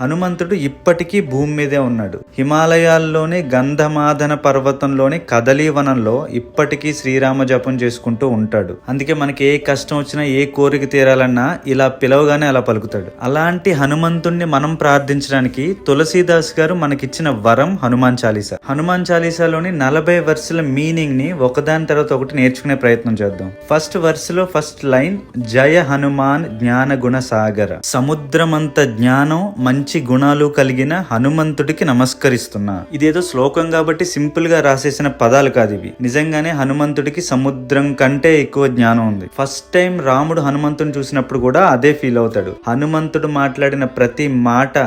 హనుమంతుడు ఇప్పటికీ భూమి మీదే ఉన్నాడు. హిమాలయాల్లోని గంధమాదన పర్వతంలోని కదలీవనంలో ఇప్పటికీ శ్రీరామ జపం చేసుకుంటూ ఉంటాడు. అందుకే మనకి ఏ కష్టం వచ్చినా, ఏ కోరిక తీరాలన్నా ఇలా పిలవగానే అలా పలుకుతాడు. అలాంటి హనుమంతుణ్ణి మనం ప్రార్థించడానికి తులసీదాస్ గారు మనకిచ్చిన వరం హనుమాన్ చాలీసా. హనుమాన్ చాలీసాలోని 40 వర్సుల మీనింగ్ ని ఒకదాని తర్వాత ఒకటి నేర్చుకునే ప్రయత్నం చేద్దాం. ఫస్ట్ వర్సులో ఫస్ట్ లైన్, జయ హనుమాన్ జ్ఞాన గుణ సాగర. సముద్రమంత జ్ఞానం, మంచి గుణాలు కలిగిన హనుమంతుడికి నమస్కరిస్తున్నా. ఇదేదో శ్లోకం కాబట్టి సింపుల్ గా రాసేసిన పదాలు కాదు ఇవి. నిజంగానే హనుమంతుడికి సముద్రం కంటే ఎక్కువ జ్ఞానం ఉంది. ఫస్ట్ టైం రాముడు హనుమంతుడిని చూసినప్పుడు కూడా అదే ఫీల్ అవుతాడు. హనుమంతుడు మాట్లాడిన ప్రతి మాట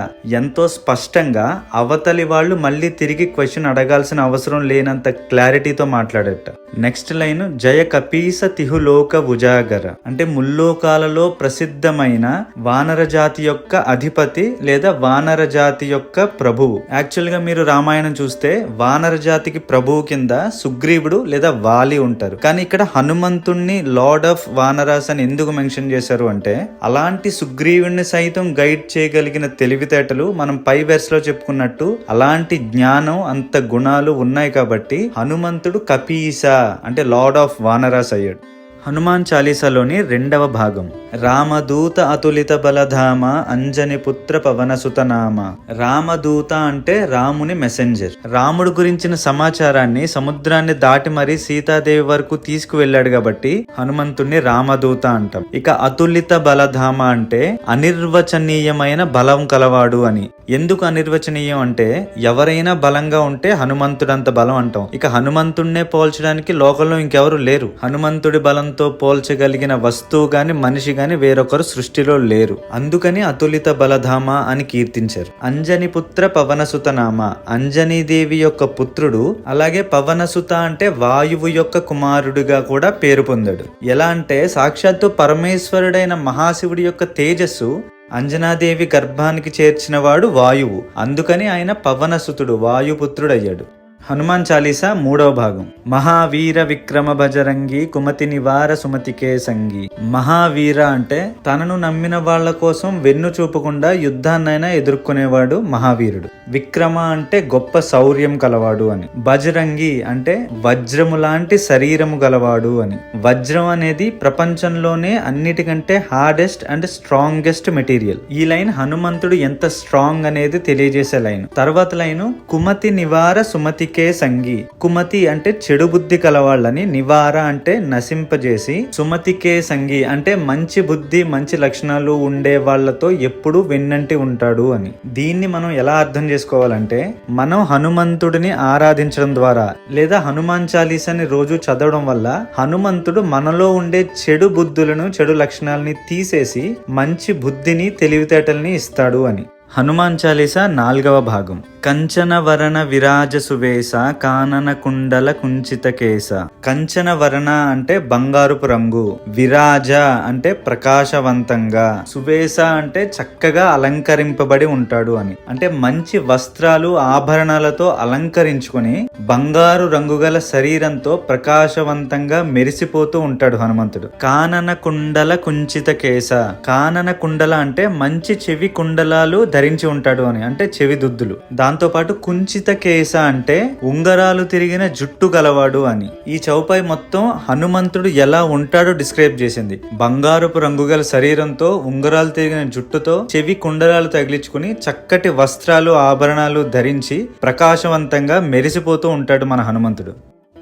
ఎంతో స్పష్టంగా అవతలి వాళ్ళు మళ్ళీ తిరిగి క్వశ్చన్ అడగాల్సిన అవసరం లేనంత క్లారిటీతో మాట్లాడట. నెక్స్ట్ లైన్, జయ కపీస తిహులోక ఉజాగర. అంటే ముల్లోకాలలో ప్రసిద్ధమైన వానర జాతి యొక్క అధిపతి లేదా వానర జాతి యొక్క ప్రభువు. యాక్చువల్ గా మీరు రామాయణం చూస్తే వానర జాతికి ప్రభువు కింద సుగ్రీవుడు లేదా వాలి ఉంటారు. కానీ ఇక్కడ హనుమంతుణ్ణి లార్డ్ ఆఫ్ వానరాస్ అని ఎందుకు మెన్షన్ చేశారు అంటే, అలాంటి సుగ్రీవుణ్ణి సైతం గైడ్ చేయగలిగిన తెలివితేటలు మనం పై వెర్స్ లో చెప్పుకున్నట్టు అలాంటి జ్ఞానం, అంత గుణాలు ఉన్నాయి కాబట్టి హనుమంతుడు కపీస అంటే లార్డ్ ఆఫ్ వానరాస్ అయ్యాడు. హనుమాన్ చాలీసాలోని 2వ భాగం, రామదూత అతులిత బలధామ అంజని పుత్ర పవనసుత నామ. రామదూత అంటే రాముని మెసెంజర్. రాముడు గురించిన సమాచారాన్ని సముద్రాన్ని దాటి మరీ సీతాదేవి వరకు తీసుకువెళ్ళాడు కాబట్టి హనుమంతుణ్ణి రామదూత అంటాం. ఇక అతులిత బలధామ అంటే అనిర్వచనీయమైన బలం కలవాడు అని. ఎందుకు అనిర్వచనీయం అంటే, ఎవరైనా బలంగా ఉంటే హనుమంతుడంత బలం అంటాం. ఇక హనుమంతుడినే పోల్చడానికి లోకంలో ఇంకెవరు లేరు. హనుమంతుడి బలంతో పోల్చగలిగిన వస్తువు గాని మనిషి గాని వేరొకరు సృష్టిలో లేరు. అందుకని అతులిత బలధామ అని కీర్తించారు. అంజని పుత్ర పవనసుత నామ, అంజనీదేవి యొక్క పుత్రుడు. అలాగే పవనసుత అంటే వాయువు యొక్క కుమారుడిగా కూడా పేరు పొందాడు. ఎలా అంటే, సాక్షాత్తు పరమేశ్వరుడైన మహాశివుడి యొక్క తేజస్సు అంజనాదేవి గర్భానికి చేర్చిన వాడు వాయువు. అందుకని ఆయన పవనసుతుడు, వాయుపుత్రుడయ్యాడు. హనుమాన్ చాలీసా 3వ భాగం, మహావీర విక్రమ భజరంగి కుమతి నివార సుమతికే సంగి. మహావీర అంటే తనను నమ్మిన వాళ్ల కోసం వెన్ను చూపకుండా యుద్ధాన్నైనా ఎదుర్కొనేవాడు మహావీరుడు. విక్రమ అంటే గొప్ప శౌర్యం కలవాడు అని. భజరంగి అంటే వజ్రము లాంటి శరీరము గలవాడు అని. వజ్రం అనేది ప్రపంచంలోనే అన్నిటికంటే హార్డెస్ట్ అండ్ స్ట్రాంగెస్ట్ మెటీరియల్. ఈ లైన్ హనుమంతుడు ఎంత స్ట్రాంగ్ అనేది తెలియజేసే లైన్. తర్వాత లైను, కుమతి నివార సుమతి సంగి. కుమతి అంటే చెడు బుద్ధి కలవాళ్ళని, నివార అంటే నశింపజేసి, సుమతికే సంగి అంటే మంచి బుద్ధి, మంచి లక్షణాలు ఉండే వాళ్లతో ఎప్పుడు వెన్నంటి ఉంటాడు అని. దీన్ని మనం ఎలా అర్థం చేసుకోవాలంటే, మనం హనుమంతుడిని ఆరాధించడం ద్వారా లేదా హనుమాన్ చాలీసాని రోజు చదవడం వల్ల హనుమంతుడు మనలో ఉండే చెడు బుద్ధులను, చెడు లక్షణాలని తీసేసి మంచి బుద్ధిని, తెలివితేటల్ని ఇస్తాడు అని. హనుమాన్ చాలీసా 4వ భాగం, కంచన వరణ విరాజ సువేశ కానన కుండల కుంచిత కేశ. కంచన వరణ అంటే బంగారుపు రంగు, విరాజ అంటే ప్రకాశవంతంగా, సువేశ అంటే చక్కగా అలంకరింపబడి ఉంటాడు అని. అంటే మంచి వస్త్రాలు, ఆభరణాలతో అలంకరించుకుని బంగారు రంగు గల శరీరంతో ప్రకాశవంతంగా మెరిసిపోతూ ఉంటాడు హనుమంతుడు. కానన కుండల కుంచిత కేశ. కానన కుండల అంటే మంచి చెవి కుండలాలు ధరించి ఉంటాడు అని, అంటే చెవి దుద్దులు. దాంతో పాటు కుంచిత కేశ అంటే ఉంగరాలు తిరిగిన జుట్టు గలవాడు అని. ఈ చౌపాయి మొత్తం హనుమంతుడు ఎలా ఉంటాడో డిస్క్రైబ్ చేసింది. బంగారపు రంగు గల శరీరంతో, ఉంగరాలు తిరిగిన జుట్టుతో, చెవి కుండలాలు తగిలించుకుని చక్కటి వస్త్రాలు, ఆభరణాలు ధరించి ప్రకాశవంతంగా మెరిసిపోతూ ఉంటాడు మన హనుమంతుడు.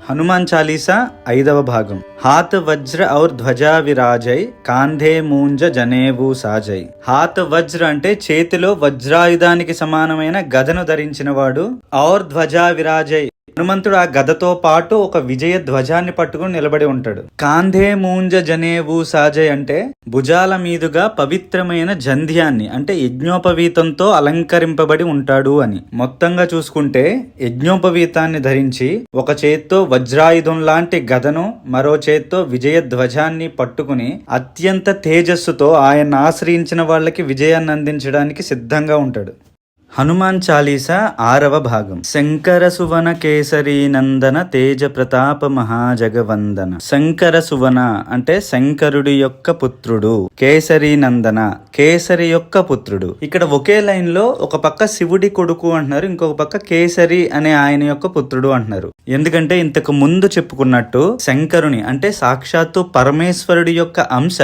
హనుమాన్ చాలీసా 5వ భాగం, హాత్ వజ్ర ఔర్ ధ్వజా విరాజై కాంధే మూంజ జనేవు సాజై. హాత్ వజ్ర అంటే చేతిలో వజ్రాయుధానికి సమానమైన గదను ధరించిన వాడు. ఔర్ ధ్వజా విరాజై, హనుమంతుడు ఆ గదతో పాటు ఒక విజయ ధ్వజాన్ని పట్టుకుని నిలబడి ఉంటాడు. కాంధే మూంజ జనేవు సాజయ్ అంటే భుజాల మీదుగా పవిత్రమైన జంధ్యాన్ని, అంటే యజ్ఞోపవీతంతో అలంకరింపబడి ఉంటాడు అని. మొత్తంగా చూసుకుంటే యజ్ఞోపవీతాన్ని ధరించి ఒక చేత్తో వజ్రాయుధం లాంటి గదను, మరో చేత్తో విజయ ధ్వజాన్ని పట్టుకుని అత్యంత తేజస్సుతో ఆయన ఆశ్రయించిన వాళ్ళకి విజయాన్ని అందించడానికి సిద్ధంగా ఉంటాడు. హనుమాన్ చాలీసా 6వ భాగం. శంకర సువన కేసరి నందన తేజ ప్రతాప మహాజగవందన. శంకర సువన అంటే శంకరుడి యొక్క పుత్రుడు, కేసరి నందన కేసరి యొక్క పుత్రుడు. ఇక్కడ ఒకే లైన్ లో ఒక పక్క శివుడి కొడుకు అంటున్నారు, ఇంకొక పక్క కేసరి అనే ఆయన యొక్క పుత్రుడు అంటున్నారు. ఎందుకంటే ఇంతకు ముందు చెప్పుకున్నట్టు శంకరుని అంటే సాక్షాత్తు పరమేశ్వరుడి యొక్క అంశ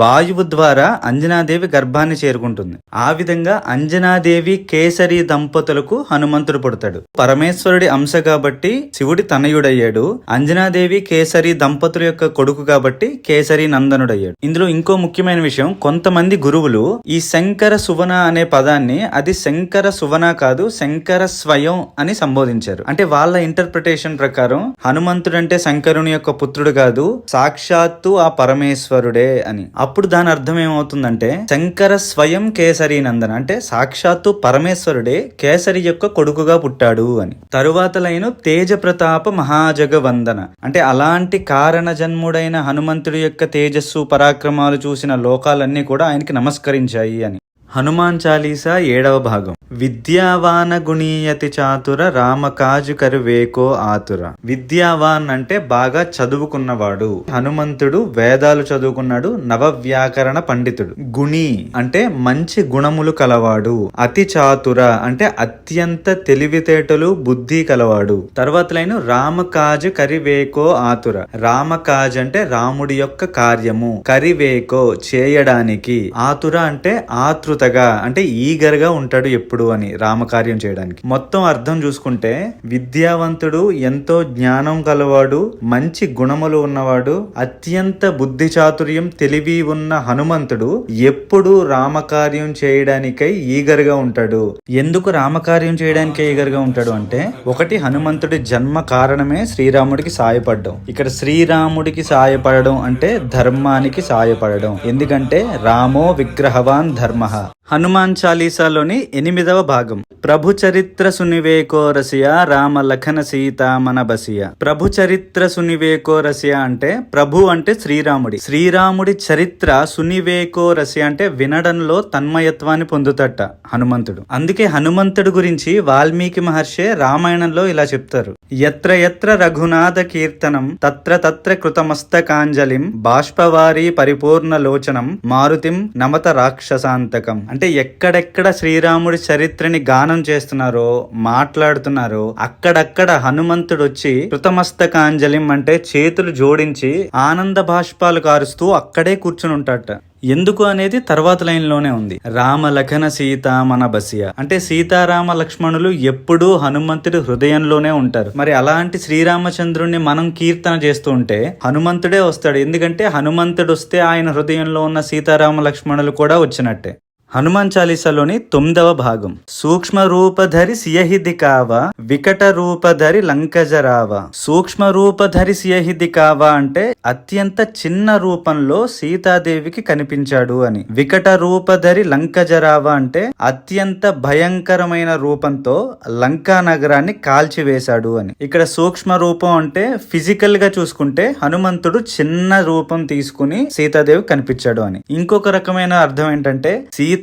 వాయువు ద్వారా అంజనాదేవి గర్భాన్ని చేరుకుంటుంది. ఆ విధంగా అంజనాదేవి కేసరి దంపతులకు హనుమంతుడు పుడతాడు. పరమేశ్వరుడి అంశ కాబట్టి శివుడి తనయుడయ్యాడు. అంజనాదేవి కేసరి దంపతుల యొక్క కొడుకు కాబట్టి కేసరి నందనుడయ్యాడు. ఇందులో ఇంకో ముఖ్యమైన విషయం, కొంతమంది గురువులు ఈ శంకర సువన అనే పదాన్ని అది శంకర సువన కాదు శంకర స్వయం అని సంబోధించారు. అంటే వాళ్ళ ఇంటర్ప్రిటేషన్ ప్రకారం హనుమంతుడు అంటే శంకరుని యొక్క పుత్రుడు కాదు, సాక్షాత్తు ఆ పరమేశ్వరుడే అని. అప్పుడు దాని అర్థం ఏమవుతుందంటే శంకర స్వయం కేసరి నందన అంటే సాక్షాత్తు పరమేశ్వరుడే కేసరి యొక్క కొడుకుగా పుట్టాడు అని. తరువాత లైను తేజ ప్రతాప మహాజగవందన అంటే అలాంటి కారణ జన్ముడైన హనుమంతుడి యొక్క తేజస్సు పరాక్రమాలు చూసిన లోకాలన్నీ కూడా ఆయనకి నమస్కరించాయి అని. హనుమాన్ చాలీసా 7వ భాగం. విద్యావాన గుణీయతి చాతుర రామకాజు కరువేకో ఆతుర. విద్యావాన్ అంటే బాగా చదువుకున్నవాడు. హనుమంతుడు వేదాలు చదువుకున్నాడు, నవవ్యాకరణ పండితుడు. గుణి అంటే మంచి గుణములు కలవాడు. అతి చాతుర అంటే అత్యంత తెలివితేటలు బుద్ధి కలవాడు. తర్వాత లైను రామకాజు కరివేకో ఆతుర. రామకాజ్ అంటే రాముడి యొక్క కార్యము, కరివేకో చేయడానికి, ఆతుర అంటే ఆతృత అంటే ఈగర్గా ఉంటాడు ఎప్పుడు అని రామకార్యం చేయడానికి. మొత్తం అర్థం చూసుకుంటే విద్యావంతుడు, ఎంతో జ్ఞానం కలవాడు, మంచి గుణములు ఉన్నవాడు, అత్యంత బుద్ధి చాతుర్యం తెలివి ఉన్న హనుమంతుడు ఎప్పుడు రామకార్యం చేయడానికై ఈగర్గా ఉంటాడు. ఎందుకు రామకార్యం చేయడానికే ఈగర్గా ఉంటాడు అంటే, ఒకటి హనుమంతుడి జన్మ కారణమే శ్రీరాముడికి సాయపడడం. ఇక్కడ శ్రీరాముడికి సాయపడడం అంటే ధర్మానికి సాయపడడం. ఎందుకంటే రామో విగ్రహవాన్ ధర్మః. హనుమాన్ చాలీసాలోని 8వ భాగం. ప్రభు చరిత్ర సునివేకో రసియా రామ లఖన సీతామన బసియా. ప్రభు చరిత్ర సునివేకో రసియా అంటే ప్రభు అంటే శ్రీరాముడి చరిత్ర సునివేకో రసియా అంటే వినడంలో తన్మయత్వాన్ని పొందుతట హనుమంతుడు. అందుకే హనుమంతుడు గురించి వాల్మీకి మహర్షి రామాయణంలో ఇలా చెప్తారు, యత్ర యత్ర రఘునాథ కీర్తనం తత్ర తత్ర కృతమస్తకాంజలిం బాష్పవారి పరిపూర్ణ లోచనం మారుతిం నమత రాక్షసాంతకం. అంటే ఎక్కడెక్కడ శ్రీరాముడి చరిత్రని గానం చేస్తున్నారో మాట్లాడుతున్నారో అక్కడక్కడ హనుమంతుడు వచ్చి కృతమస్తకాంజలిం అంటే చేతులు జోడించి ఆనంద బాష్పాలు కారుస్తూ అక్కడే కూర్చుని ఉంటాడట. ఎందుకు అనేది తర్వాత లైన్ లోనే ఉంది. రామ లఖన సీతామన బసియ అంటే సీతారామ లక్ష్మణులు ఎప్పుడూ హనుమంతుడి హృదయంలోనే ఉంటారు. మరి అలాంటి శ్రీరామచంద్రుణ్ణి మనం కీర్తన చేస్తూ ఉంటే హనుమంతుడే వస్తాడు. ఎందుకంటే హనుమంతుడు వస్తే ఆయన హృదయంలో ఉన్న సీతారామ లక్ష్మణులు కూడా వచ్చినట్టే. హనుమాన్ చాలీసాలోని 9వ భాగం. సూక్ష్మ రూపధరి సియహిది కావా వికట రూపధరి లంకజరావా. సూక్ష్మ రూపధరి సియహిది కావా అంటే అత్యంత చిన్న రూపంలో సీతాదేవికి కనిపించాడు అని. వికట రూపధరి లంకజరావా అంటే అత్యంత భయంకరమైన రూపంతో లంకా నగరాన్ని కాల్చివేశాడు అని. ఇక్కడ సూక్ష్మ రూపం అంటే ఫిజికల్ గా చూసుకుంటే హనుమంతుడు చిన్న రూపం తీసుకుని సీతాదేవి కనిపించాడు అని. ఇంకొక రకమైన అర్థం ఏంటంటే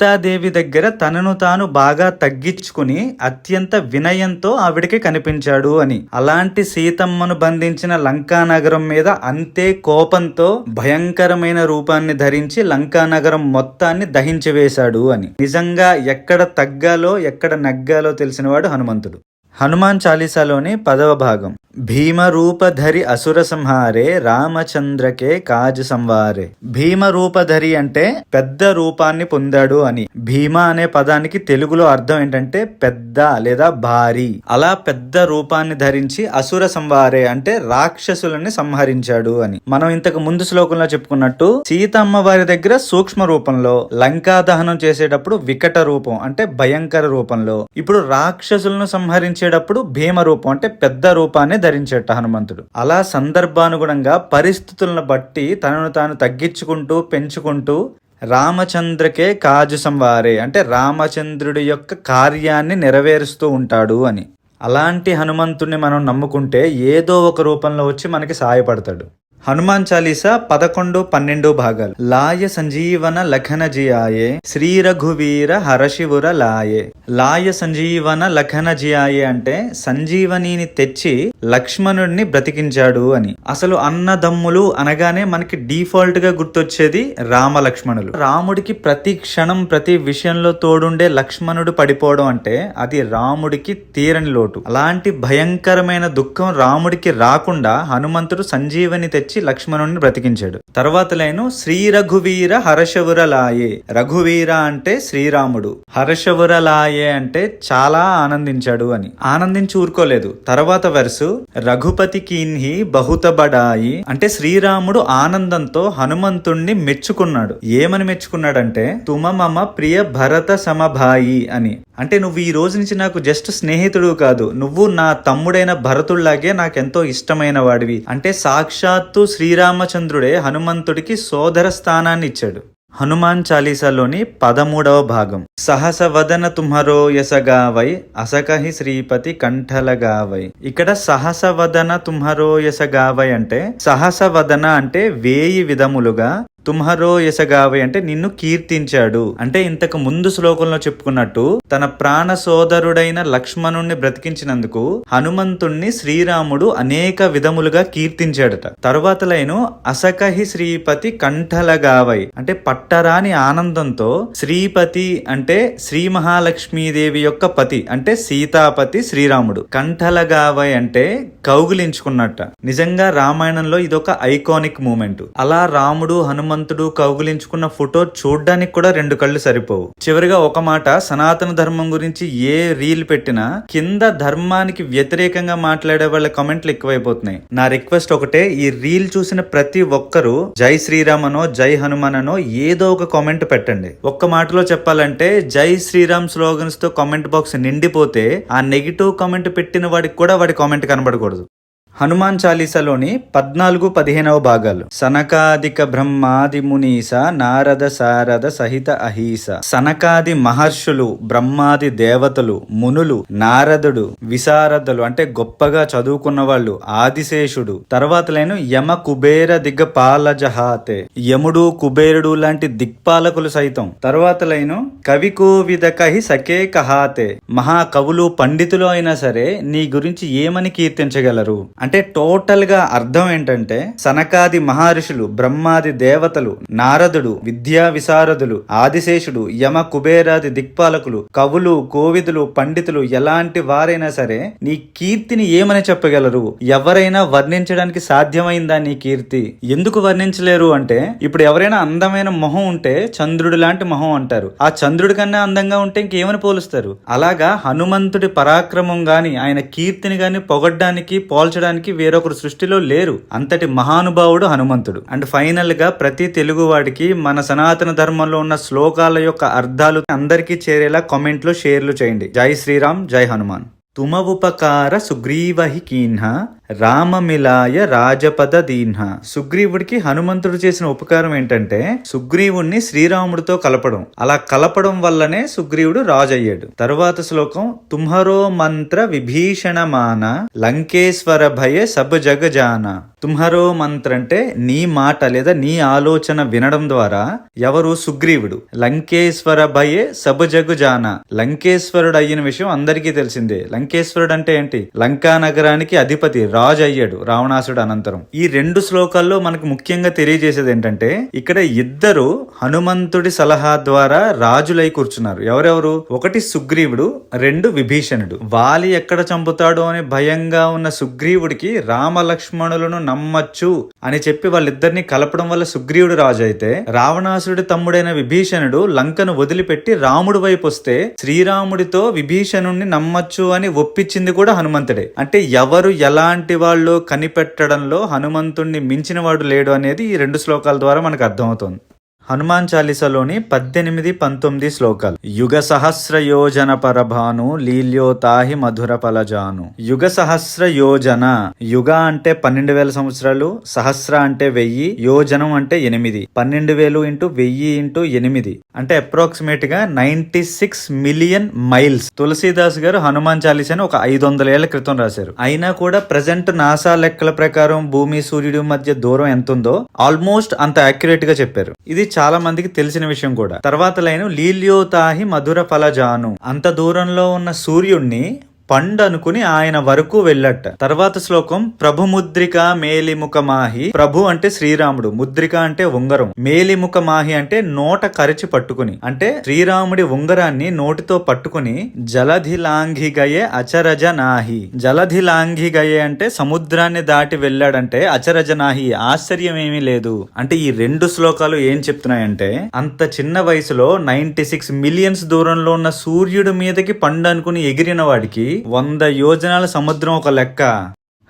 సీతాదేవి దగ్గర తనను తాను బాగా తగ్గించుకుని అత్యంత వినయంతో ఆవిడికి కనిపించాడు అని. అలాంటి సీతమ్మను బంధించిన లంకా నగరం మీద అంతే కోపంతో భయంకరమైన రూపాన్ని ధరించి లంకా నగరం మొత్తాన్ని దహించి వేశాడు అని. నిజంగా ఎక్కడ తగ్గాలో ఎక్కడ నగ్గాలో తెలిసినవాడు హనుమంతుడు. హనుమాన్ చాలీసాలోని 10వ భాగం. భీమరూపధరి అసుర సంహారే రామచంద్రకే కాజు సంవారే. భీమరూపధరి అంటే పెద్ద రూపాన్ని పొందాడు అని. భీమ అనే పదానికి తెలుగులో అర్థం ఏంటంటే పెద్ద లేదా భారీ. అలా పెద్ద రూపాన్ని ధరించి అసుర సంవారే అంటే రాక్షసులని సంహరించాడు అని. మనం ఇంతకు ముందు శ్లోకంలో చెప్పుకున్నట్టు సీతమ్మ వారి దగ్గర సూక్ష్మ రూపంలో, లంకా దహనం చేసేటప్పుడు వికట రూపం అంటే భయంకర రూపంలో, ఇప్పుడు రాక్షసులను సంహరించేటప్పుడు భీమ రూపం అంటే పెద్ద రూపాన్ని ధరించేట హనుమంతుడు. అలా సందర్భానుగుణంగా పరిస్థితులను బట్టి తనను తాను తగ్గించుకుంటూ పెంచుకుంటూ రామచంద్రకే కాజు సంవారే అంటే రామచంద్రుడి యొక్క కార్యాన్ని నెరవేరుస్తూ ఉంటాడు అని. అలాంటి హనుమంతుడిని మనం నమ్ముకుంటే ఏదో ఒక రూపంలో వచ్చి మనకి సహాయపడతాడు. హనుమాన్ చాలీసా 11, 12 భాగాలు. లాయ సంజీవన లఖన జియాయే శ్రీ రఘువీర హరశివుర లాయే. లాయ సంజీవన లఖన జియాయే అంటే సంజీవనిని తెచ్చి లక్ష్మణుడిని బ్రతికించాడు అని. అసలు అన్నదమ్ములు అనగానే మనకి డిఫాల్ట్ గా గుర్తొచ్చేది రామ లక్ష్మణులు. రాముడికి ప్రతి క్షణం ప్రతి విషయంలో తోడుండే లక్ష్మణుడు పడిపోవడం అంటే అది రాముడికి తీరని లోటు. అలాంటి భయంకరమైన దుఃఖం రాముడికి రాకుండా హనుమంతుడు సంజీవని తెచ్చి లక్ష్మణుడిని బ్రతికించాడు. తర్వాత లైను శ్రీ రఘువీర హర్షవుర లాయే. రఘువీర అంటే శ్రీరాముడు, హర్షవుర లాయే అంటే చాలా ఆనందించాడు అని. ఆనందించి ఊరుకోలేదు. తర్వాత వెర్సు రఘుపతి కీన్హి బహుత బడాయి అంటే శ్రీరాముడు ఆనందంతో హనుమంతుణ్ణి మెచ్చుకున్నాడు. ఏమని మెచ్చుకున్నాడంటే తుమ మమ ప్రియ భరత సమభాయి అని. అంటే నువ్వు ఈ రోజు నుంచి నాకు జస్ట్ స్నేహితుడు కాదు, నువ్వు నా తమ్ముడైన భరతుళ్లాగే నాకెంతో ఇష్టమైన వాడివి అంటే సాక్షాత్తు శ్రీరామచంద్రుడే హనుమంతుడికి సోదర స్థానాన్ని ఇచ్చాడు. హనుమాన్ చాలీసాలోని 13వ భాగం. సహస వదన తుమ్హరో యసగావై అసకహి శ్రీపతి కంఠలగావై. ఇక్కడ సహస వదన తుమ్హరో యసగావై అంటే సహస వదన అంటే 1000 విధములుగా, తుమ్హరో యసగావై అంటే నిన్ను కీర్తించాడు. అంటే ఇంతకు ముందు శ్లోకంలో చెప్పుకున్నట్టు తన ప్రాణ సోదరుడైన లక్ష్మణుణ్ణి బ్రతికించినందుకు హనుమంతుణ్ణి శ్రీరాముడు అనేక విధములుగా కీర్తించాడట. తరువాత లైను అసకహి శ్రీపతి కంఠలగావై అంటే పట్టరాని ఆనందంతో శ్రీపతి అంటే శ్రీ మహాలక్ష్మీదేవి యొక్క పతి అంటే సీతాపతి శ్రీరాముడు. కంఠలగావై అంటే కౌగిలించుకున్నట్ట. నిజంగా రామాయణంలో ఇదొక ఐకానిక్ మూమెంట్. అలా రాముడు హనుమంతుడు కౌగిలించుకున్న ఫోటో చూడ్డానికి కూడా 2 కళ్ళు సరిపోవు. చివరిగా ఒక మాట, సనాతన ధర్మం గురించి ఏ రీల్ పెట్టినా కింద ధర్మానికి వ్యతిరేకంగా మాట్లాడే వాళ్ళ కామెంట్లు ఎక్కువైపోతున్నాయి. నా రిక్వెస్ట్ ఒకటే, ఈ రీల్ చూసిన ప్రతి ఒక్కరూ జై శ్రీరామ్ అనో జై హనుమాన్ అనో ఏదో ఒక కామెంట్ పెట్టండి. ఒక్క మాటలో చెప్పాలంటే జై శ్రీరామ్ స్లోగన్స్ తో కామెంట్ బాక్స్ నిండిపోతే ఆ నెగిటివ్ కామెంట్ పెట్టిన వాడికి కూడా వాడి కామెంట్ కనబడకూడదు. హనుమాన్ చాలీసాలోని 14, 15వ భాగాలు. సనకాదిక బ్రహ్మాది మునీస నారద సారద సహిత అహీస. సనకాది మహర్షులు, బ్రహ్మాది దేవతలు, మునులు, నారదుడు, విశారదులు అంటే గొప్పగా చదువుకున్న వాళ్ళు, ఆదిశేషుడు. తర్వాత లైను యమ కుబేర దిగ్గపాల జహాతే. యముడు కుబేరుడు లాంటి దిక్పాలకులు సైతం. తర్వాత లైను కవి కోవిద కహి సకే కహాతే. మహాకవులు పండితులు అయినా సరే నీ గురించి ఏమని కీర్తించగలరు అంటే టోటల్ గా అర్థం ఏంటంటే సనకాది మహర్షులు, బ్రహ్మాది దేవతలు, నారదుడు, విద్యా విశారదులు, ఆదిశేషుడు, యమ కుబేరాది దిక్పాలకులు, కవులు, కోవిదులు, పండితులు ఎలాంటి వారైనా సరే నీ కీర్తిని ఏమని చెప్పగలరు? ఎవరైనా వర్ణించడానికి సాధ్యమైందా నీ కీర్తి? ఎందుకు వర్ణించలేరు అంటే ఇప్పుడు ఎవరైనా అందమైన మొహం ఉంటే చంద్రుడి లాంటి మొహం అంటారు. ఆ చంద్రుడి కన్నా అందంగా ఉంటే ఇంకేమని పోలుస్తారు? అలాగా హనుమంతుడి పరాక్రమం గాని ఆయన కీర్తిని గాని పొగడ్డానికి పోల్చడానికి వేరొకరు సృష్టిలో లేరు. అంతటి మహానుభావుడు హనుమంతుడు. అండ్ ఫైనల్ గా ప్రతి తెలుగు వాడికి మన సనాతన ధర్మంలో ఉన్న శ్లోకాల యొక్క అర్థాలు అందరికీ చేరేలా కామెంట్లు షేర్లు చేయండి. జై శ్రీరామ్, జై హనుమాన్. తుమ ఉపకార సుగ్రీవహి కీన్హ రామమిలాయ రాజపద దీన్హ. సుగ్రీవుడికి హనుమంతుడు చేసిన ఉపకారం ఏంటంటే సుగ్రీవుణ్ణి శ్రీరాముడితో కలపడం. అలా కలపడం వల్లనే సుగ్రీవుడు రాజు అయ్యాడు. తరువాత శ్లోకం తుమ్హరో మంత్ర విభీషణమాన లంకేశ్వర భయ సబ్ జగజాన. తుమ్హరో మంత్ర అంటే నీ మాట లేదా నీ ఆలోచన వినడం ద్వారా ఎవరు? సుగ్రీవుడు. లంకేశ్వర భయే సబ్ జగుజాన. లంకేశ్వరుడు అయిన విషయం అందరికీ తెలిసిందే. లంకేశ్వరుడు అంటే ఏంటి? లంకా నగరానికి అధిపతి, రాజు అయ్యాడు రావణాసుడు అనంతరం. ఈ 2 శ్లోకాల్లో మనకు ముఖ్యంగా తెలియజేసేది ఏంటంటే ఇక్కడ ఇద్దరు హనుమంతుడి సలహా ద్వారా రాజులై కూర్చున్నారు. ఎవరెవరు? ఒకటి సుగ్రీవుడు, 2 విభీషణుడు. వాలి ఎక్కడ చంపుతాడో అని భయంగా ఉన్న సుగ్రీవుడికి రామ లక్ష్మణులను నమ్మచ్చు అని చెప్పి వాళ్ళిద్దరిని కలపడం వల్ల సుగ్రీవుడు రాజు అయితే, రావణాసుడి తమ్ముడైన విభీషణుడు లంకను వదిలిపెట్టి రాముడి వైపు వస్తే శ్రీరాముడితో విభీషణుడిని నమ్మచ్చు అని ఒప్పించింది కూడా హనుమంతుడే. అంటే ఎవరు ఎలాంటి వాళ్ళు కనిపెట్టడంలో హనుమంతుడిని మించిన వాడు లేడు అనేది ఈ 2 శ్లోకాల ద్వారా మనకు అర్థమవుతుంది. హనుమాన్ చాలీసాలోని 18-19 శ్లోకాలు. యుగ సహస్ర యోజన పరభాను లీల్యోతాహి మధుర ఫలజాను. యుగ సహస్ర యోజన, యుగ అంటే 12,000 సంవత్సరాలు, సహస్ర అంటే 1000, యోజనం అంటే 8. 12,000 ఇంటూ 1000 ఇంటూ 8 అంటే అప్రాక్సిమేట్ గా 96 మిలియన్ మైల్స్. తులసీదాస్ గారు హనుమాన్ చాలీసాని ఒక 500 ఏళ్ల క్రితం రాశారు. అయినా కూడా ప్రజెంట్ నాసా లెక్కల ప్రకారం భూమి సూర్యుడి మధ్య దూరం ఎంత ఉందో ఆల్మోస్ట్ అంత అక్యురేట్ గా చెప్పారు. ఇది చాలా మందికి తెలిసిన విషయం కూడా. తర్వాత లైన్ లీల్యోతాహి మధుర ఫలజాను. అంత దూరంలో ఉన్న సూర్యుణ్ణి పండు అనుకుని ఆయన వరకు వెళ్ళట. తర్వాత శ్లోకం ప్రభు ముద్రిక మేలిముఖ మాహి. ప్రభు అంటే శ్రీరాముడు, ముద్రిక అంటే ఉంగరం, మేలిముఖ మాహి అంటే నోట కరిచి పట్టుకుని, అంటే శ్రీరాముడి ఉంగరాన్ని నోటితో పట్టుకుని జలధిలాంఘిగయే అచరజ నాహి. జలధిలాంఘిగయే అంటే సముద్రాన్ని దాటి వెళ్ళాడంటే అచరజ నాహి, ఆశ్చర్యం ఏమీ లేదు. అంటే ఈ 2 శ్లోకాలు ఏం చెప్తున్నాయంటే అంత చిన్న వయసులో 96 మిలియన్స్ దూరంలో ఉన్న సూర్యుడి మీదకి పండు అనుకుని ఎగిరిన వాడికి 100 యోజనాల సముద్రం ఒక లెక్క.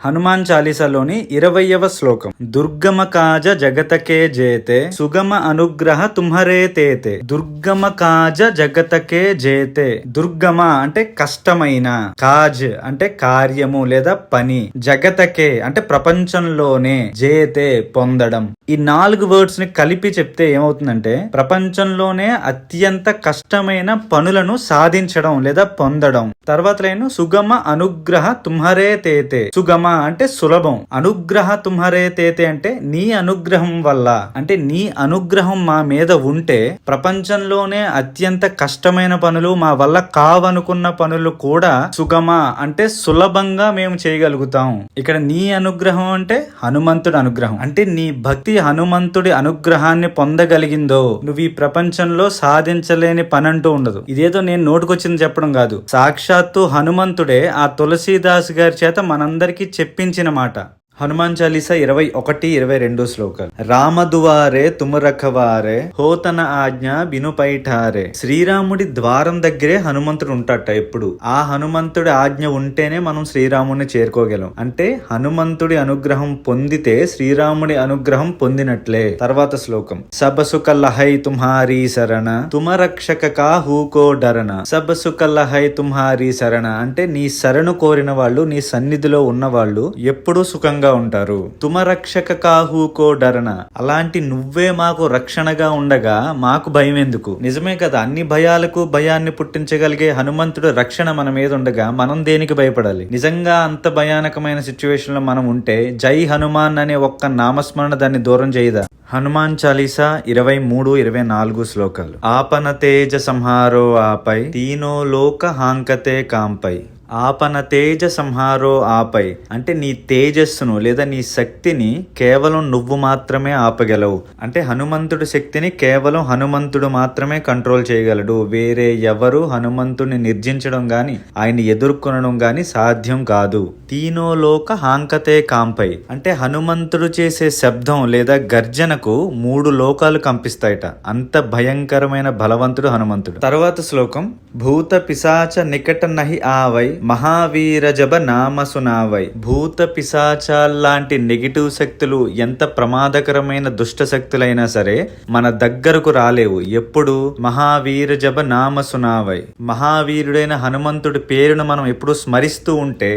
హనుమాన్ చాలీసాలోని 20వ శ్లోకం దుర్గమ కాజ జగతకే జేతే సుగమ అనుగ్రహ తుమ్హరే తేతే. దుర్గమ కాజ జగతకే జేతే. దుర్గమ అంటే కష్టమైన, కాజ్ అంటే కార్యము లేదా పని, జగతకే అంటే ప్రపంచంలోనే, జేతే పొందడం. ఈ 4 వర్డ్స్ ని కలిపి చెప్తే ఏమవుతుందంటే ప్రపంచంలోనే అత్యంత కష్టమైన పనులను సాధించడం లేదా పొందడం. తర్వాత లైన్ సుగమ అనుగ్రహ తుమ్హరే తేతే. సుగమ అంటే సులభం, అనుగ్రహ తుమ్హరే తేతే అంటే నీ అనుగ్రహం వల్ల, అంటే నీ అనుగ్రహం మా మీద ఉంటే ప్రపంచంలోనే అత్యంత కష్టమైన పనులు, మా వల్ల కావనుకున్న పనులు కూడా సుగమ అంటే సులభంగా మేము చేయగలుగుతాం. ఇక్కడ నీ అనుగ్రహం అంటే హనుమంతుడి అనుగ్రహం, అంటే నీ భక్తి హనుమంతుడి అనుగ్రహాన్ని పొందగలిగిందో నువ్వు ఈ ప్రపంచంలో సాధించలేని పని అంటూ ఉండదు. ఇదేదో నేను నోటుకొచ్చింది చెప్పడం కాదు, సాక్షాత్తు హనుమంతుడే ఆ తులసీదాస్ గారి చేత మనందరికీ చెప్పించిన మాట. హనుమాన్ చాలీసా 21-22 శ్లోకాలు. రామదువారే తుమరఖవారే హోతన ఆజ్ఞ బినుపైఠారే. శ్రీరాముడి ద్వారం దగ్గరే హనుమంతుడు ఉంటాట ఎప్పుడు. ఆ హనుమంతుడి ఆజ్ఞ ఉంటేనే మనం శ్రీరాముడిని చేరుకోగలం. అంటే హనుమంతుడి అనుగ్రహం పొందితే శ్రీరాముడి అనుగ్రహం పొందినట్లే. తర్వాత శ్లోకం సబసుక లహై తుమ్హారీ శరణ తుమరక్షక కా హూకో డరణ. సబసుక లహై తుమ్హారీ శరణ అంటే నీ శరణు కోరిన వాళ్ళు, నీ సన్నిధిలో ఉన్న వాళ్ళు ఎప్పుడూ సుఖంగా ఉంటారు. తుమరక్షక కాహూకో డరణ, అలాంటి నువ్వే మాకు రక్షణగా ఉండగా మాకు భయం ఎందుకు? నిజమే కదా, అన్ని భయాలకు భయాన్ని పుట్టించగలిగే హనుమంతుడు రక్షణ మన మీద ఉండగా మనం దేనికి భయపడాలి? నిజంగా అంత భయానకమైన సిచ్యువేషన్ లో మనం ఉంటే జై హనుమాన్ అనే ఒక్క నామస్మరణ దాన్ని దూరం చేయదా? హనుమాన్ చాలీసా 23-24 శ్లోకాలు. ఆపన తేజ సంహారో ఆపై తీనో లోక హాంకతే కాంపై. ఆపన తేజ సంహారో ఆపై అంటే నీ తేజస్సును లేదా నీ శక్తిని కేవలం నువ్వు మాత్రమే ఆపగలవు. అంటే హనుమంతుడి శక్తిని కేవలం హనుమంతుడు మాత్రమే కంట్రోల్ చేయగలడు. వేరే ఎవరు హనుమంతుడిని నిర్జించడం గాని ఆయన్ని ఎదుర్కొనడం గాని సాధ్యం కాదు. తీనోలోక హాంకతే కాంపై అంటే హనుమంతుడు చేసే శబ్దం లేదా గర్జనకు 3 లోకాలు కంపిస్తాయట. అంత భయంకరమైన బలవంతుడు హనుమంతుడు. తర్వాత శ్లోకం భూత పిశాచ నికట నహి ఆవై మహావీర జబ నామసునావై. భూత పిశాచాల్లాంటి నెగిటివ్ శక్తులు ఎంత ప్రమాదకరమైన దుష్ట శక్తులైనా సరే మన దగ్గరకు రాలేవు. ఎప్పుడు మహావీర జబ నామసునావై, మహావీరుడైన హనుమంతుడి పేరును మనం ఎప్పుడు స్మరిస్తూ ఉంటే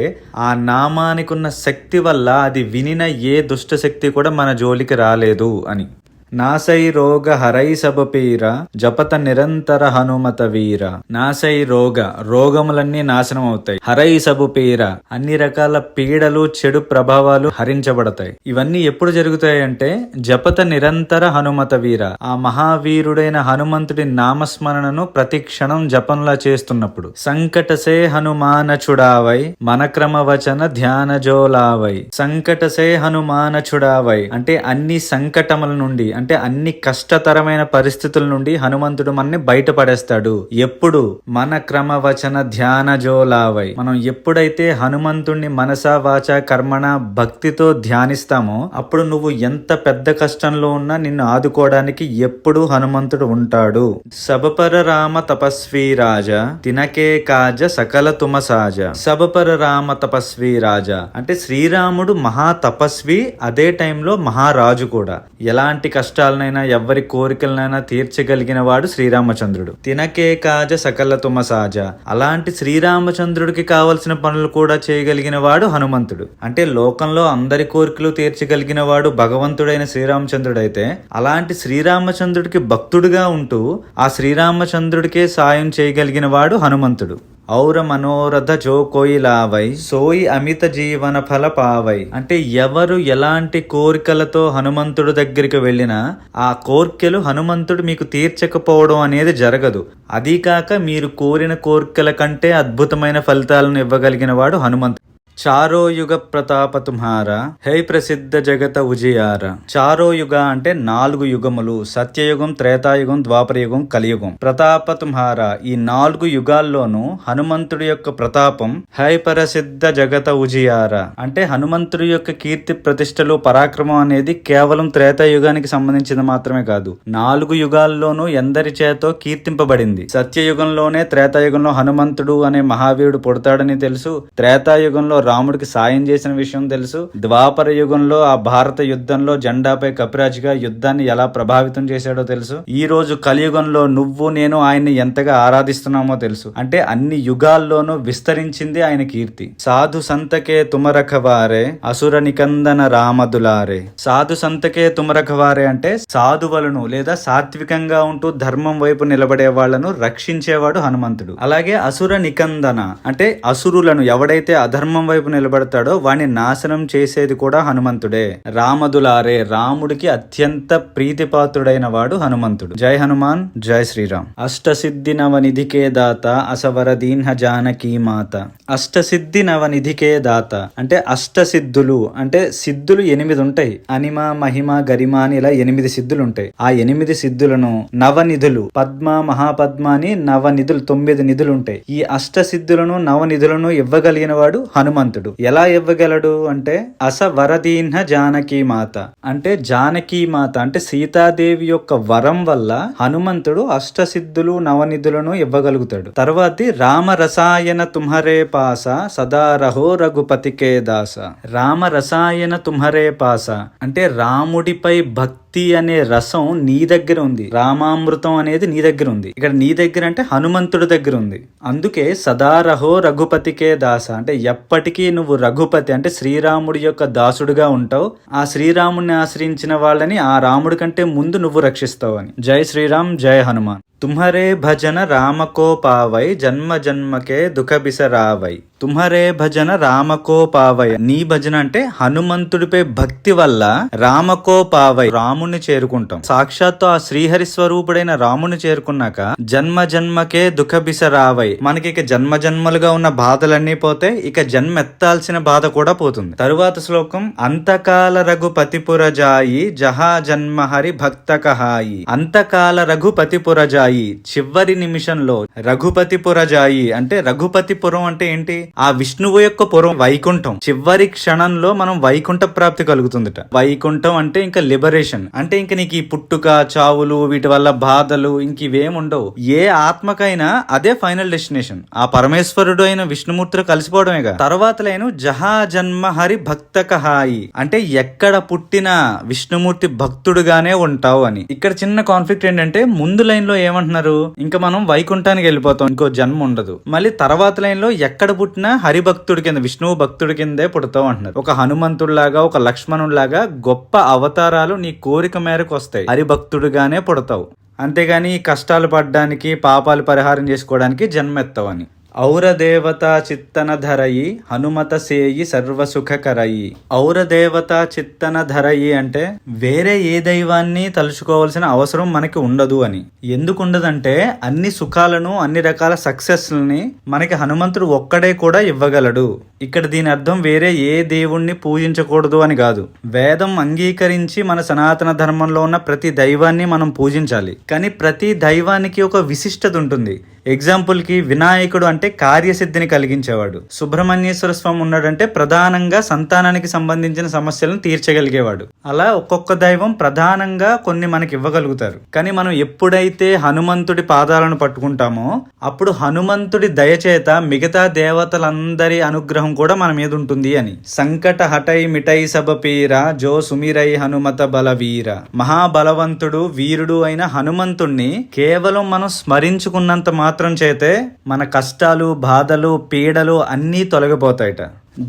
ఆ నామానికి ఉన్న శక్తి వల్ల అది వినిన ఏ దుష్ట శక్తి కూడా మన జోలికి రాలేదు అని. నాసై రోగ హరై సబ పీర జపత నిరంతర హనుమత వీర. నాసై రోగ, రోగములన్నీ నాశనం అవుతాయి. హరై సబు పీర, అన్ని రకాల పీడలు చెడు ప్రభావాలు హరించబడతాయి. ఇవన్నీ ఎప్పుడు జరుగుతాయి అంటే జపత నిరంతర హనుమత వీర, ఆ మహావీరుడైన హనుమంతుడి నామస్మరణను ప్రతి క్షణం జపంలా చేస్తున్నప్పుడు. సంకటసే హనుమానచుడావై మనక్రమ వచన ధ్యాన జోలావై. సంకటసే హనుమానచుడావై అంటే అన్ని సంకటముల నుండి, అంటే అన్ని కష్టతరమైన పరిస్థితుల నుండి హనుమంతుడు మనని బయటపడేస్తాడు. ఎప్పుడు మన క్రమవచన ధ్యాన జోలావై, మనం ఎప్పుడైతే హనుమంతుడిని మనసా వాచ కర్మణ భక్తితో ధ్యానిస్తామో అప్పుడు నువ్వు ఎంత పెద్ద కష్టంలో ఉన్నా నిన్ను ఆదుకోవడానికి ఎప్పుడు హనుమంతుడు ఉంటాడు. సబపర రామ తపస్వీ రాజ తినకే కాజ సకల తుమసాజ. సబపర రామ తపస్వీ రాజ అంటే శ్రీరాముడు మహా తపస్వి, అదే టైంలో మహారాజు కూడా. ఎలాంటి కష్టం కష్టాలనైనా ఎవరి కోరికలనైనా తీర్చగలిగిన వాడు శ్రీరామచంద్రుడు. తినకే కాజ సకల తుమ సాజ. అలాంటి శ్రీరామచంద్రుడికి కావలసిన పనులు కూడా చేయగలిగిన వాడు హనుమంతుడు. అంటే లోకంలో అందరి కోరికలు తీర్చగలిగిన వాడు భగవంతుడైన శ్రీరామచంద్రుడైతే, అలాంటి శ్రీరామచంద్రుడికి భక్తుడిగా ఉంటూ ఆ శ్రీరామచంద్రుడికే సాయం చేయగలిగిన వాడు హనుమంతుడు. ఔర మనోరథ జో కోయి లావై సోయి అమిత జీవన ఫల పావై. అంటే ఎవరు ఎలాంటి కోరికలతో హనుమంతుడు దగ్గరికి వెళ్ళినా ఆ కోరికలు హనుమంతుడు మీకు తీర్చకపోవడం అనేది జరగదు. అదీ కాక మీరు కోరిన కోరికల కంటే అద్భుతమైన ఫలితాలను ఇవ్వగలిగిన వాడు హనుమంతుడు. చారో యుగ ప్రతాప తుమ్హారా హై ప్రసిద్ధ జగత ఉజియార. చారో యుగ అంటే 4 యుగములు, సత్యయుగం, త్రేతాయుగం, ద్వాపరయుగం, కలియుగం. ప్రతాప తుమ్హారా, ఈ 4 యుగాల్లోనూ హనుమంతుడి యొక్క ప్రతాపం హై ప్రసిద్ధ జగత ఉజియార. అంటే హనుమంతుడి యొక్క కీర్తి ప్రతిష్టలు, పరాక్రమం అనేది కేవలం త్రేతాయుగానికి సంబంధించింది మాత్రమే కాదు, 4 యుగాల్లోనూ ఎందరి చేతో కీర్తింపబడింది. సత్యయుగంలోనే త్రేతాయుగంలో హనుమంతుడు అనే మహావీరుడు పుడతాడని తెలుసు. త్రేతాయుగంలో రాముడికి సాయం చేసిన విషయం తెలుసు. ద్వాపర యుగంలో ఆ భారత యుద్ధంలో జెండాపై కపిరాజుగా యుద్ధాన్ని ఎలా ప్రభావితం చేశాడో తెలుసు. ఈ రోజు కలియుగంలో నువ్వు నేను ఆయన్ని ఎంతగా ఆరాధిస్తున్నామో తెలుసు. అంటే అన్ని యుగాల్లోనూ విస్తరించింది ఆయన కీర్తి. సాధు సంతకే తుమరఖవారే అసుర నికందన రామదులారే. సాధు సంతకే తుమరఖవారే అంటే సాధువులను లేదా సాత్వికంగా ఉంటూ ధర్మం వైపు నిలబడే వాళ్లను రక్షించేవాడు హనుమంతుడు. అలాగే అసుర నికందన అంటే అసురులను ఎవడైతే అధర్మం వైపు నిలబడతాడో వాణ్ణి నాశనం చేసేది కూడా హనుమంతుడే. రామదులారే, రాముడికి అత్యంత ప్రీతిపాత్రుడైన వాడు హనుమంతుడు. జై హనుమాన్, జై శ్రీరామ్. అష్టసిద్ధి నవనిధికే దాత అసవర దీన్హ జానకీ మాత. అష్టసిద్ధి నవనిధికే దాత అంటే అష్టసిద్ధులు అంటే సిద్ధులు 8 ఉంటాయి. అనిమ, మహిమ, గరిమ అని ఇలా 8 సిద్ధులు ఉంటాయి. ఆ 8 సిద్ధులను నవనిధులు, పద్మ, మహాపద్మ అని నవనిధులు 9 నిధులు ఉంటాయి. ఈ అష్టసిద్ధులను నవనిధులను ఇవ్వగలిగిన వాడు హనుమంతుడు. ఎలా ఇవ్వగలడు అంటే అసవరదీన్హ జానకీ మాత అంటే జానకీ మాత అంటే సీతాదేవి యొక్క వరం వల్ల హనుమంతుడు అష్టసిద్ధులు నవనిధులను ఇవ్వగలుగుతాడు. తర్వాతి రామరసాయన తుమ్హరే పాస సదా రహో రఘుపతికే దాస. రామరసాయన తుమ్హరే పాస అంటే రాముడిపై భక్తి అనే రసం నీ దగ్గర ఉంది, రామామృతం అనేది నీ దగ్గర ఉంది. ఇక్కడ నీ దగ్గర అంటే హనుమంతుడి దగ్గర ఉంది. అందుకే సదారహో రఘుపతికే దాస అంటే ఎప్పటికీ నువ్వు రఘుపతి అంటే శ్రీరాముడి యొక్క దాసుడుగా ఉంటావు. ఆ శ్రీరాముడిని ఆశ్రయించిన వాళ్ళని ఆ రాముడి కంటే ముందు నువ్వు రక్షిస్తావు అని. జై శ్రీరామ్, జై హనుమాన్. తుమ్హరే భజన రామకో పావై జన్మ జన్మకే దుఃఖ బిసరావై. తుమ్హరే భజన రామకో పావై. నీ భజన అంటే హనుమంతుడిపై భక్తి వల్ల రామకో పావై రాముణ్ణి చేరుకుంటాం. సాక్షాత్తు ఆ శ్రీహరి స్వరూపుడైన రాముని చేరుకున్నాక జన్మ జన్మకే దుఃఖ బిసరావై మనకి ఇక జన్మ జన్మలుగా ఉన్న బాధలన్నీ పోతే ఇక జన్మెత్తాల్సిన బాధ కూడా పోతుంది. తరువాత శ్లోకం అంతకాల రఘుపతిపురజాయి జహా జన్మ హరి భక్త కహాయి. అంతకాల రఘుపతిపురజాయి చివరి నిమిషంలో రఘుపతిపురజాయి అంటే రఘుపతిపురం అంటే ఏంటి? ఆ విష్ణువు యొక్క పురం వైకుంఠం. చివరి క్షణంలో మనం వైకుంఠ ప్రాప్తి కలుగుతుందట. వైకుంఠం అంటే ఇంకా లిబరేషన్ అంటే ఇంక నీకు ఈ పుట్టుక చావులు వీటి వల్ల బాధలు ఇంక ఇవేముండవు. ఏ ఆత్మకైనా అదే ఫైనల్ డెస్టినేషన్. ఆ పరమేశ్వరుడు అయిన విష్ణుమూర్తిలో కలిసిపోవడమేగా. తర్వాత లైను జహా జన్మ హరి భక్త కహాయి అంటే ఎక్కడ పుట్టినా విష్ణుమూర్తి భక్తుడుగానే ఉంటావు అని. ఇక్కడ చిన్న కాన్ఫ్లిక్ట్ ఏంటంటే ముందు లైన్ లో ఏమంటున్నారు, ఇంకా మనం వైకుంఠానికి వెళ్ళిపోతాం, ఇంకో జన్మ ఉండదు. మళ్ళీ తర్వాత లైన్ లో ఎక్కడ పుట్టినా హరిభక్తుడి కింద విష్ణువు భక్తుడి కిందే పుడతావు అంటున్నారు. ఒక హనుమంతుడిలాగా ఒక లక్ష్మణుడిలాగా గొప్ప అవతారాలు నీ కోరిక మేరకు వస్తాయి. హరిభక్తుడిగానే పుడతావు, అంతేగాని కష్టాలు పడడానికి పాపాలు పరిహారం చేసుకోవడానికి జన్మెత్తావని. ఔరదేవతా చిత్తన ధరయి హనుమత సేయి సర్వసుఖకరయి. ఔరదేవతా చిత్తన ధరయి అంటే వేరే ఏ దైవాన్ని తలుచుకోవాల్సిన అవసరం మనకి ఉండదు అని. ఎందుకు ఉండదంటే అన్ని సుఖాలను అన్ని రకాల సక్సెస్ని మనకి హనుమంతుడు ఒక్కడే కూడా ఇవ్వగలడు. ఇక్కడ దీని అర్థం వేరే ఏ దేవుణ్ణి పూజించకూడదు అని కాదు. వేదం అంగీకరించి మన సనాతన ధర్మంలో ఉన్న ప్రతి దైవాన్ని మనం పూజించాలి. కానీ ప్రతి దైవానికి ఒక విశిష్టత ఉంటుంది. ఎగ్జాంపుల్కి వినాయకుడు అంటే అంటే కార్యసిద్ధిని కలిగించేవాడు. సుబ్రహ్మణ్యేశ్వర స్వామి ఉన్నాడంటే ప్రధానంగా సంతానానికి సంబంధించిన సమస్యలను తీర్చగలిగేవాడు. అలా ఒక్కొక్క దైవం ప్రధానంగా కొన్ని మనకి ఇవ్వగలుగుతారు. కానీ మనం ఎప్పుడైతే హనుమంతుడి పాదాలను పట్టుకుంటామో అప్పుడు హనుమంతుడి దయచేత మిగతా దేవతలందరి అనుగ్రహం కూడా మన మీద ఉంటుంది అని. సంకట హటై మిటై సబ పీర జో సుమిరై హనుమత బలవీర. మహాబలవంతుడు వీరుడు అయిన హనుమంతుణ్ణి కేవలం మనం స్మరించుకున్నంత మాత్రం చేతే మన కష్టాలు బాధలు పీడలు అన్నీ తొలగిపోతాయట.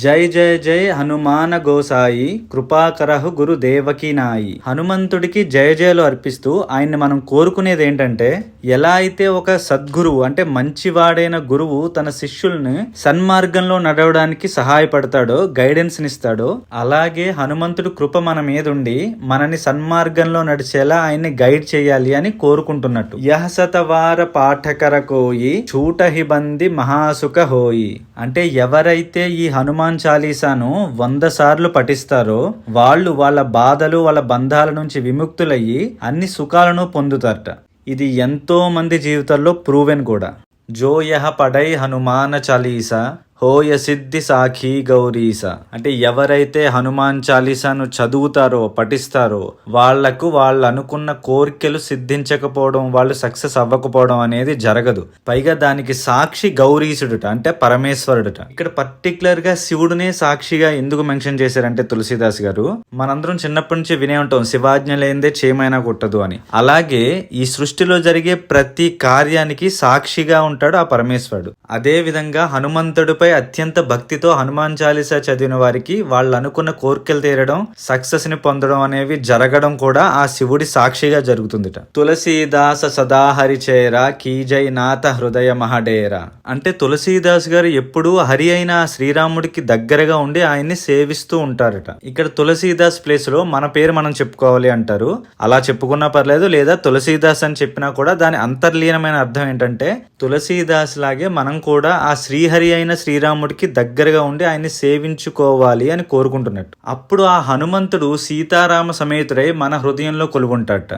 జై జయ జై హనుమాన గోసాయి కృపాకరహు గురు దేవకి నాయి. హనుమంతుడికి జయ జయలు అర్పిస్తూ ఆయన్ని మనం కోరుకునేది ఏంటంటే, ఎలా అయితే ఒక సద్గురువు అంటే మంచివాడైన గురువు తన శిష్యుల్ని సన్మార్గంలో నడవడానికి సహాయపడతాడో గైడెన్స్ నిస్తాడో, అలాగే హనుమంతుడి కృప మన మీద ఉండి మనని సన్మార్గంలో నడిచేలా ఆయన్ని గైడ్ చేయాలి అని కోరుకుంటున్నట్టు. యహసతవార పాఠకర కోయి చూటహిబంది మహాసుఖ హోయి. అంటే ఎవరైతే ఈ హనుమాన్ చాలీసాను 100 సార్లు పఠిస్తారో వాళ్ళు వాళ్ళ బాధలు వాళ్ళ బంధాల నుంచి విముక్తులయ్యి అన్ని సుఖాలను పొందుతారట. ఇది ఎంతో మంది జీవితాల్లో ప్రూవెన్ కూడా. జో యహ పడై హనుమాన చాలీసా హోయ సిద్ధి సాఖీ గౌరీస. అంటే ఎవరైతే హనుమాన్ చాలీసాను చదువుతారో పఠిస్తారో వాళ్లకు వాళ్ళు అనుకున్న కోరికలు సిద్ధించకపోవడం, వాళ్ళు సక్సెస్ అవ్వకపోవడం అనేది జరగదు. పైగా దానికి సాక్షి గౌరీసుడుట అంటే పరమేశ్వరుడుట. ఇక్కడ పర్టికులర్ గా శివుడునే సాక్షిగా ఎందుకు మెన్షన్ చేశారంటే తులసీదాస్ గారు, మనందరం చిన్నప్పటి నుంచి వినే ఉంటాం శివాజ్ఞ లేనిదే చేమైనా కొట్టదు అని. అలాగే ఈ సృష్టిలో జరిగే ప్రతి కార్యానికి సాక్షిగా ఉంటాడు ఆ పరమేశ్వరుడు. అదే విధంగా హనుమంతుడిపై అత్యంత భక్తితో హనుమాన్ చాలీసా చదివిన వారికి వాళ్ళు అనుకున్న కోరికలు తీరడం, సక్సెస్ ని పొందడం అనేవి జరగడం కూడా ఆ శివుడి సాక్షిగా జరుగుతుందిట. తులసీదాస సదాహరిచేర కీజై నాథ హృదయ మహడేరా. అంటే తులసీదాస్ గారు ఎప్పుడూ హరి అయిన శ్రీరాముడికి దగ్గరగా ఉండి ఆయన్ని సేవిస్తూ ఉంటారట. ఇక్కడ తులసీదాస్ ప్లేస్ లో మన పేరు మనం చెప్పుకోవాలి అంటారు. అలా చెప్పుకున్నా పర్లేదు, లేదా తులసీదాస్ అని చెప్పినా కూడా దాని అంతర్లీనమైన అర్థం ఏంటంటే తులసీదాస్ లాగే మనం కూడా ఆ శ్రీహరి అయిన శ్రీరాముడికి దగ్గరగా ఉండి ఆయన్ని సేవించుకోవాలి అని కోరుకుంటున్నట్టు. అప్పుడు ఆ హనుమంతుడు సీతారామ సమేతుడై మన హృదయంలో కొలుగుంటాడట.